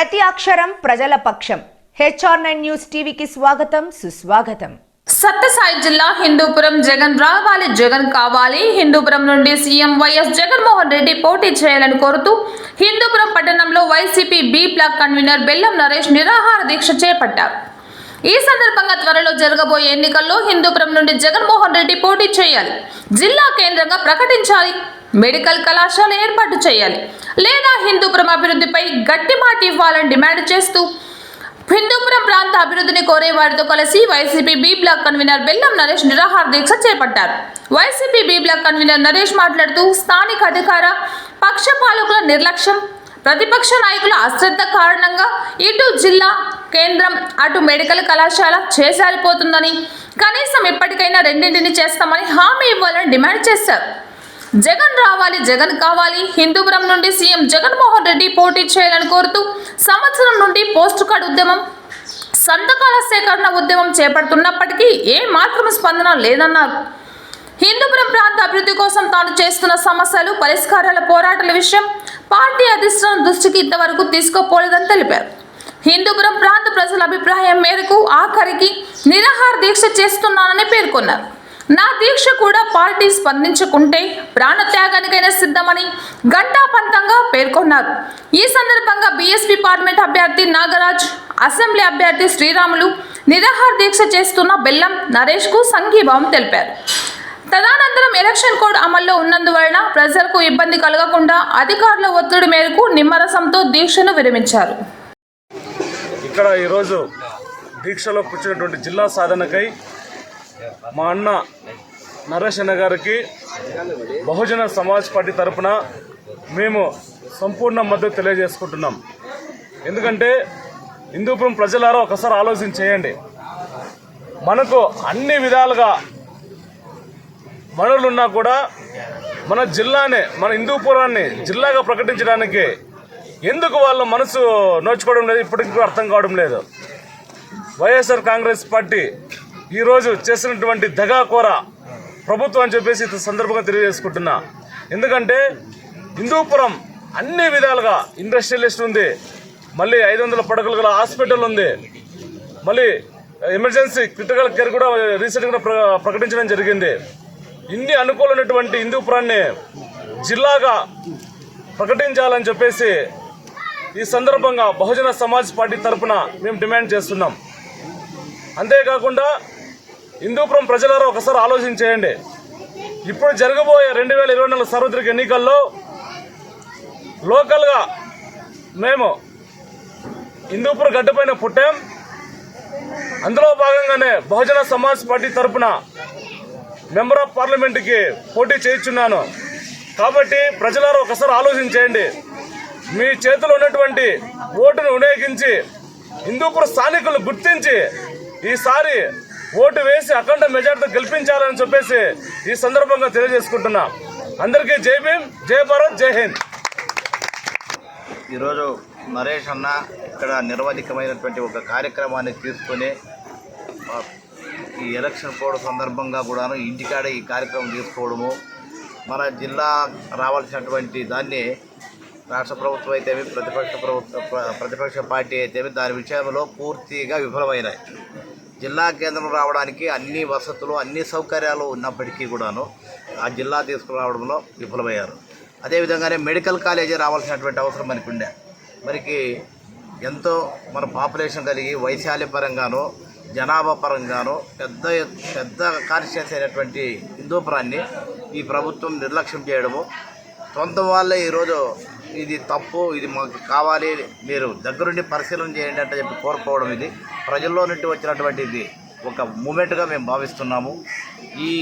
ప్రతి అక్షరం ప్రజల పక్షం. HR9 న్యూస్ టీవీకి స్వాగతం, సుస్వాగతం. సత్యసాయి జిల్లా హిందూపురం జగన్ రావాలి, జగన్ కావాలి. హిందూపురం నుండి సీఎం వైఎస్ జగన్మోహన్ రెడ్డి పోటీ చేయాలని కోరుతూ హిందూపురం పట్టణంలో వైసీపీ బి బ్లాక్ కన్వీనర్ బెల్లం నరేష్ నిరాహార దీక్ష చేపట్టారు. ఈ సందర్భంగా త్వరలో జరగబోయే ఎన్నికల్లో హిందూపురం నుండి జగన్మోహన్ రెడ్డి పోటీ చేయాలి, జిల్లా కేంద్రంగా ప్రకటించాలి, మెడికల్ కళాశాల ఏర్పాటు చేయాలి, లేదా హిందూపురం అభివృద్ధిపై గట్టి మాట ఇవ్వాలని డిమాండ్ చేస్తూ హిందూపురం ప్రాంత అభివృద్ధిని కోరే వారితో కలిసి వైసీపీ బి బ్లాక్ కన్వీనర్ బెల్లం నరేష్ నిరాహార దీక్ష చేపట్టారు. YCP B block convener Naresh మాట్లాడుతూ స్థానిక అధికార పక్ష పాలకుల నిర్లక్ష్యం, ప్రతిపక్ష నాయకుల అశ్రద్ధ కారణంగా ఇటు జిల్లా కేంద్రం అటు మెడికల్ కళాశాల చేసారిపోతుందని, కనీసం ఇప్పటికైనా రెండింటిని చేస్తామని హామీ ఇవ్వాలని డిమాండ్ చేశారు. జగన్ రావాలి, జగన్ కావాలి. హిందూపురం నుండి సీఎం జగన్మోహన్ రెడ్డి పోటీ చేయాలని కోరుతూ సంవత్సరం నుండి పోస్ట్ కార్డు ఉద్యమం, సంతకాల సేకరణ ఉద్యమం చేపడుతున్నప్పటికీ ఏ మాత్రం స్పందన లేదన్నారు. హిందూపురం ప్రాంత అభివృద్ధి కోసం తాను చేస్తున్న సమస్యలు, పరిష్కారాల పోరాటాల విషయం పార్టీ అధిష్టానం దృష్టికి ఇంతవరకు తీసుకోపోలేదని తెలిపారు. హిందూపురం ప్రాంత ప్రజల అభిప్రాయం మేరకు ఆఖరికి నిరాహార దీక్ష చేస్తున్నానని పేర్కొన్నారు. నా దీక్ష కూడా పార్టీ స్పందించుకుంటే ప్రాణత్యాగానికైనా సిద్ధమని ఘంటాపంతంగా పేర్కొన్నారు. ఈ సందర్భంగా బీఎస్పీ పార్లమెంట్ అభ్యర్థి నాగరాజ్, అసెంబ్లీ అభ్యర్థి శ్రీరాములు నిరాహార దీక్ష చేస్తున్న బెల్లం నరేష్కు సంఘీభావం తెలిపారు. తదనంతరం ఎలక్షన్ కోడ్ అమల్లో ఉన్నందువలన ప్రజలకు ఇబ్బంది కలగకుండా అధికారుల ఒత్తిడి మేరకు నిమ్మరసంతో దీక్షను విరమించారు. ఇక్కడ ఈరోజు దీక్షలో కూర్చున్నటువంటి జిల్లా సాధనకై మా అన్న నరేష్ అన్న గారికి బహుజన సమాజ్ పార్టీ తరఫున మేము సంపూర్ణ మద్దతు తెలియజేసుకుంటున్నాం. ఎందుకంటే హిందూపురం ప్రజలారా ఒకసారి ఆలోచన చేయండి. మనకు అన్ని విధాలుగా వనరులున్నా కూడా మన జిల్లానే, మన హిందూపురాన్ని జిల్లాగా ప్రకటించడానికి ఎందుకు వాళ్ళ మనసు నోచుకోవడం లేదు, ఇప్పటికీ కూడా అర్థం కావడం లేదు. వైఎస్ఆర్ కాంగ్రెస్ పార్టీ ఈరోజు చేసినటువంటి దగాకోర ప్రభుత్వం అని చెప్పేసి ఈ సందర్భంగా తెలియజేసుకుంటున్నా. ఎందుకంటే హిందూపురం అన్ని విధాలుగా ఇండస్ట్రియలిస్ట్ ఉంది, మళ్ళీ 500 పడకలు గల హాస్పిటల్ ఉంది, మళ్ళీ ఎమర్జెన్సీ క్రిటికల్ కేర్ కూడా రీసెంట్గా ప్రకటించడం జరిగింది. ఇన్ని అనుకూలమైనటువంటి హిందూపురాన్ని జిల్లాగా ప్రకటించాలని చెప్పేసి ఈ సందర్భంగా బహుజన సమాజ్ పార్టీ తరఫున మేము డిమాండ్ చేస్తున్నాం. అంతేకాకుండా హిందూపురం ప్రజలారా ఒకసారి ఆలోచన చేయండి. ఇప్పుడు జరగబోయే 2024 సార్వత్రిక ఎన్నికల్లో లోకల్గా మేము హిందూపురం గడ్డపైన పుట్టాం. అందులో భాగంగానే బహుజన సమాజ్ పార్టీ తరఫున మెంబర్ ఆఫ్ పార్లమెంట్కి పోటీ చేయించున్నాను. కాబట్టి ప్రజలారా ఒకసారి ఆలోచన చేయండి. మీ చేతిలో ఉన్నటువంటి ఓటును వినియోగించి హిందూపురం స్థానికులను గుర్తించి ఈసారి ఓటు వేసి అఖండ మెజార్టీతో గెలిపించాలని చెప్పేసి ఈ సందర్భంగా తెలియజేసుకుంటున్నా. అందరికీ జై భీమ్, జై భారత్, జై హింద్. ఈరోజు నరేష్ అన్న ఇక్కడ నిరవధికమైనటువంటి ఒక కార్యక్రమాన్ని తీసుకొని ఈ ఎలక్షన్ కోడ్ సందర్భంగా కూడాను ఇంటికాడే ఈ కార్యక్రమం తీసుకోవడము, మన జిల్లా రావాల్సినటువంటి దాన్ని రాష్ట్ర ప్రభుత్వం అయితేమి ప్రతిపక్ష పార్టీ అయితేమి దాని విషయంలో పూర్తిగా విఫలమైనాయి. జిల్లా కేంద్రం రావడానికి అన్ని వసతులు, అన్ని సౌకర్యాలు ఉన్నప్పటికీ కూడాను ఆ జిల్లా తీసుకురావడంలో విఫలమయ్యారు. అదేవిధంగానే మెడికల్ కాలేజీ రావాల్సినటువంటి అవసరం మనకు ఉండే, మరికి ఎంతో మన పాపులేషన్ కలిగి వైశాల్య పరంగాను జనాభా పరంగాను పెద్ద కాన్స్టిట్యున్సీ అయినటువంటి హిందూపురాన్ని ఈ ప్రభుత్వం నిర్లక్ష్యం చేయడము, సొంత వాళ్ళే ఈరోజు ఇది తప్పు, ఇది మాకు కావాలి, మీరు దగ్గరుండి పరిశీలన చేయండి అంటే చెప్పి కోరుకోవడం ఇది ప్రజల్లో నుండి వచ్చినటువంటి ఇది ఒక మూమెంట్గా మేము భావిస్తున్నాము. ఈ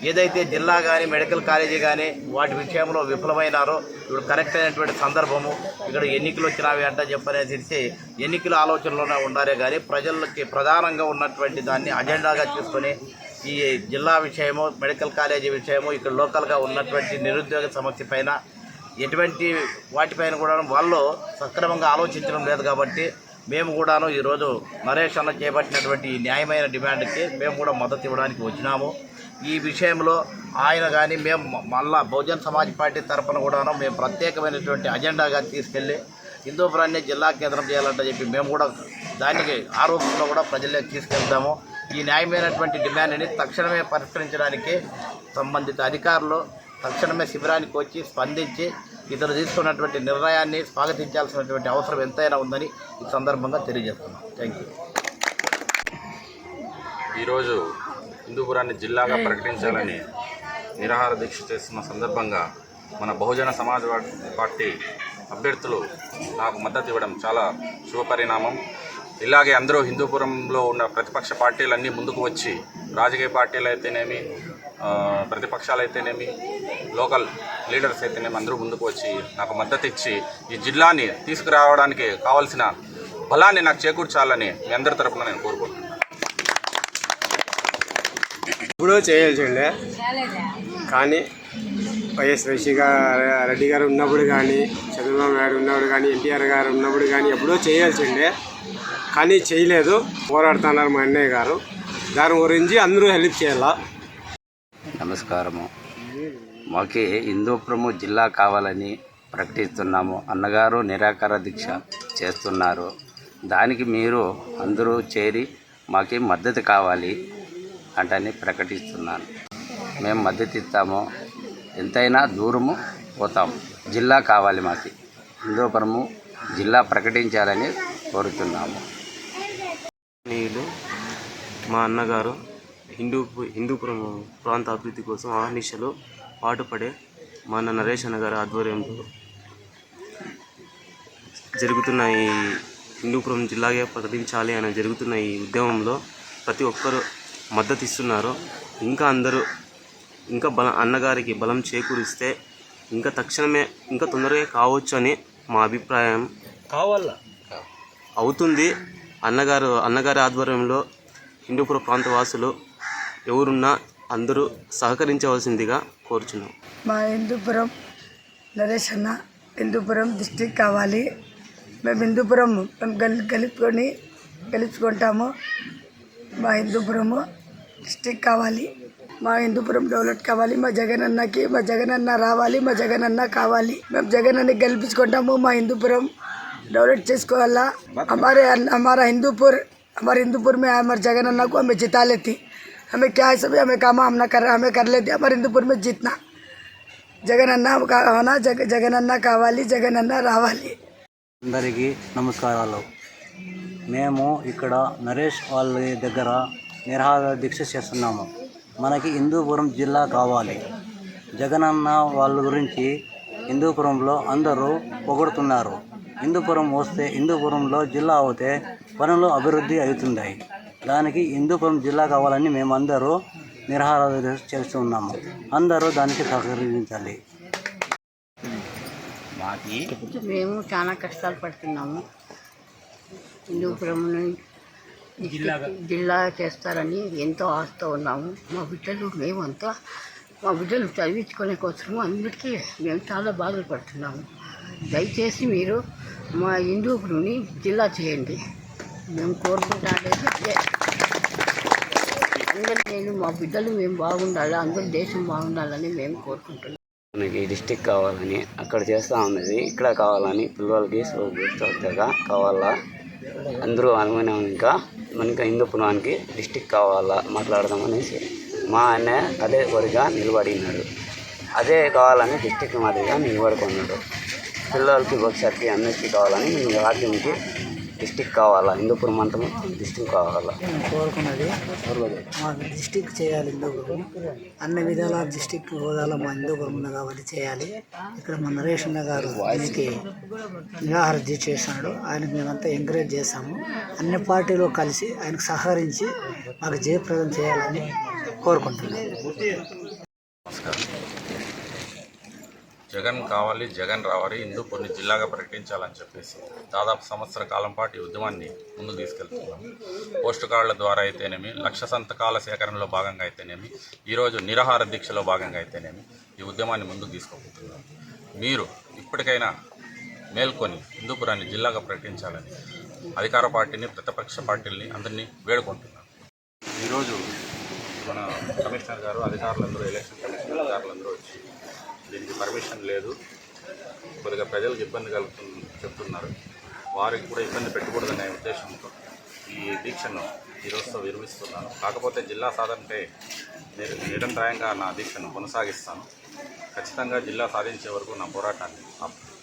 ఏదైతే జిల్లా కానీ మెడికల్ కాలేజీ కానీ వాటి విషయంలో విఫలమైనారో ఇప్పుడు కరెక్ట్ అయినటువంటి సందర్భము, ఇక్కడ ఎన్నికలు వచ్చినవి అంటే చెప్పనేసి ఎన్నికల ఆలోచనలోనే ఉండారే కానీ ప్రజలకి ప్రధానంగా ఉన్నటువంటి దాన్ని అజెండాగా తీసుకొని ఈ జిల్లా విషయము, మెడికల్ కాలేజీ విషయము, ఇక్కడ లోకల్గా ఉన్నటువంటి నిరుద్యోగ సమస్య పైన ఎటువంటి వాటిపైన కూడా వాళ్ళు సక్రమంగా ఆలోచించడం లేదు. కాబట్టి మేము కూడాను ఈరోజు నరేష్ అన్న చేపట్టినటువంటి ఈ న్యాయమైన డిమాండ్కి మేము కూడా మద్దతు ఇవ్వడానికి వచ్చినాము. ఈ విషయంలో ఆయన కానీ మేము మళ్ళా బహుజన్ సమాజ్ పార్టీ తరఫున కూడాను మేము ప్రత్యేకమైనటువంటి అజెండాగా తీసుకెళ్ళి హిందూపురాన్ని జిల్లా కేంద్రం చేయాలంటే చెప్పి మేము కూడా దానికి ఆ రూపంలో కూడా ప్రజల్లోకి తీసుకెళ్తాము. ఈ న్యాయమైనటువంటి డిమాండ్ని తక్షణమే పరిష్కరించడానికి సంబంధిత అధికారులు తక్షణమే శిబిరానికి వచ్చి స్పందించి ఇతరు తీసుకున్నటువంటి నిర్ణయాన్ని స్వాగతించాల్సినటువంటి అవసరం ఎంతైనా ఉందని ఈ సందర్భంగా తెలియజేస్తున్నాం. Thank you. ఈరోజు హిందూపురాన్ని జిల్లాగా ప్రకటించాలని నిరాహార దీక్ష చేస్తున్న సందర్భంగా మన బహుజన సమాజ్ పార్టీ అభ్యర్థులు నాకు మద్దతు ఇవ్వడం చాలా శుభపరిణామం. ఇలాగే అందరూ హిందూపురంలో ఉన్న ప్రతిపక్ష పార్టీలన్నీ ముందుకు వచ్చి, రాజకీయ పార్టీలు అయితేనేమి, ప్రతిపక్షాలు అయితేనేమి, లోకల్ లీడర్స్ అయితేనేమి అందరూ ముందుకు వచ్చి నాకు మద్దతు ఇచ్చి ఈ జిల్లాని తీసుకురావడానికి కావాల్సిన బలాన్ని నాకు చేకూర్చాలని మీ అందరి తరఫున నేను కోరుకుంటున్నాను. ఇప్పుడు చేయాల్సిండే, కానీ వైఎస్ రెడ్డి గారు ఉన్నప్పుడు కానీ, చంద్రబాబు నాయుడు ఉన్నప్పుడు కానీ, ఎన్టీఆర్ గారు ఉన్నప్పుడు కానీ ఎప్పుడో చేయాల్సిండే, కానీ చేయలేదు. పోరాడుతున్నారు మా అన్నయ్య గారు. దాని గురించి అందరూ హెల్ప్ చేయాలా. నమస్కారము. మాకు హిందూపురము జిల్లా కావాలని ప్రకటిస్తున్నాము. అన్నగారు నిరాకార దీక్ష చేస్తున్నారు. దానికి మీరు అందరూ చేరి మాకు మద్దతు కావాలి అంటని ప్రకటిస్తున్నాను. మేము మద్దతు ఇస్తాము, ఎంతైనా దూరము పోతాము. జిల్లా కావాలి, మాకు హిందూపురము జిల్లా ప్రకటించాలని కోరుతున్నాము. మా అన్నగారు హిందూపురం ప్రాంత అభివృద్ధి కోసం ఆహర్నిశలు పాటుపడే మా అన్న నరేష్ అన్నగారి ఆధ్వర్యంలో జరుగుతున్న ఈ హిందూపురం జిల్లాగా ప్రకటించాలి అని జరుగుతున్న ఈ ఉద్యమంలో ప్రతి ఒక్కరూ మద్దతు ఇస్తున్నారు. ఇంకా అన్నగారికి బలం చేకూరిస్తే ఇంకా తక్షణమే ఇంకా తొందరగా కావచ్చు అని మా అభిప్రాయం. అవుతుంది. అన్నగారి ఆధ్వర్యంలో హిందూపురం ప్రాంత వాసులు ఎవరున్నా అందరూ సహకరించవలసిందిగా కోరుచున్నాం. మా హిందూపురం నరేష్ అన్న హిందూపురం డిస్టిక్ కావాలి. మేము హిందూపురం గెలుచుకుంటాము. మా హిందూపురము డిస్టిక్ కావాలి. మా హిందూపురం డెవలప్ కావాలి. మా జగన్ అన్న రావాలి. మా జగన్ అన్న కావాలి. మేము జగన్ అన్ని గెలిపించుకుంటాము. మా హిందూపురం डेवलप చేసుకోవాలా. हमारा हिंदूपुर में हमारे जगन अन्ना को हमें जिता लेती. हमें क्या है सब हमें काम हम ना कर रहा, हमें कर लेते. हमारे हिंदूपुर में जीतना जगन अन्ना होना. जगन अन्ना కావాలి. జగన్ అన్న రావాలి. అందరికీ నమస్కారాలు. మేము ఇక్కడ నరేష్ వాళ్ళ దగ్గర నిరాహార దీక్ష చేస్తున్నాము. మనకి హిందూపురం జిల్లా కావాలి. జగనన్న వాళ్ళ గురించి హిందూపురంలో అందరూ పొగుడుతున్నారు. హిందూపురం వస్తే హిందూపురంలో జిల్లా అవుతే పనులు అభివృద్ధి అవుతున్నాయి. దానికి హిందూపురం జిల్లా కావాలని మేమందరూ నిరాహార దీక్ష చేస్తున్నాము. అందరూ దానికి సహకరించాలి. మేము చాలా కష్టాలు పడుతున్నాము. హిందూపురం జిల్లా చేస్తారని ఎంతో ఆశతో ఉన్నాము. మా బిడ్డలు చదివించుకునే కోసము అందరికీ మేము చాలా బాధలు పడుతున్నాము. దయచేసి మీరు మా హిందూపురంని జిల్లా చేయండి. మేము కోరుకుంటానేది అందరూ మా బిడ్డలు మేము బాగుండాలి, అందరూ దేశం బాగుండాలని మేము కోరుకుంటున్నాం. మనకి డిస్టిక్ కావాలని అక్కడ చేస్తూ ఉన్నది ఇక్కడ కావాలని పిల్లలకి శ్రద్ధగా కావాలా. అందరూ అనుగుణంగా మనకి హిందూపురానికి డిస్టిక్ కావాలా మాట్లాడదామనేసి మా అన్న అదే కోరిక నిలబడినాడు. అదే కావాలని డిస్టిక్ మాదిరిగా నిలబడుకున్నాడు. పిల్లలకి భవిష్యత్తుకి అన్నిటికీ కావాలని రాజ్యంకి డిస్టిక్ కావాలా. హిందూపురం అంతా డిస్టిక్ కావాలా. కోరుకున్నది మా డిస్టిక్ చేయాలి. హిందూపురం అన్ని విధాల డిస్టిక్ హోదాలో మా హిందూపురం కాబట్టి చేయాలి. ఇక్కడ మన నరేష్ అన్న గారు దీనికి నిరాహార దీక్ష చేస్తున్నాడు. ఆయనకు మేమంతా ఎంకరేజ్ చేస్తాము. అన్ని పార్టీలు కలిసి ఆయనకు సహకరించి మాకు జయప్రదం చేయాలని కోరుకుంటున్నాను. జగన్ కావాలి, జగన్ రావాలి, హిందూపుర్ని జిల్లాగా ప్రకటించాలని చెప్పేసి దాదాపు సంవత్సర కాలం పాటు ఈ ఉద్యమాన్ని ముందుకు తీసుకెళ్తున్నాం. పోస్ట్ కార్డుల ద్వారా అయితేనేమి, 1,00,000 సంతకాల సేకరణలో భాగంగా అయితేనేమి, ఈరోజు నిరాహార దీక్షలో భాగంగా అయితేనేమి ఈ ఉద్యమాన్ని ముందుకు తీసుకుపోతున్నాం. మీరు ఇప్పటికైనా మేల్కొని హిందూపురాన్ని జిల్లాగా ప్రకటించాలని అధికార పార్టీని, ప్రతిపక్ష పార్టీలని అందరినీ వేడుకుంటున్నాం. ఈరోజు మన కమిషనర్ గారు, అధికారులందరూ, ఎలక్షన్ కమిషనర్ అధికారులందరూ వచ్చి దీనికి పర్మిషన్ లేదు, కొద్దిగా ప్రజలకు ఇబ్బంది చెప్తున్నారు. వారికి కూడా ఇబ్బంది పెట్టకూడదనే ఉద్దేశంతో ఈ దీక్షను ఈరోజుతో విరమిస్తున్నాను. కాకపోతే జిల్లా సాధనపై నిరంతరాయంగా నా దీక్షను కొనసాగిస్తాను. ఖచ్చితంగా జిల్లా సాధించే వరకు నా పోరాటాన్ని ఆపుతాను.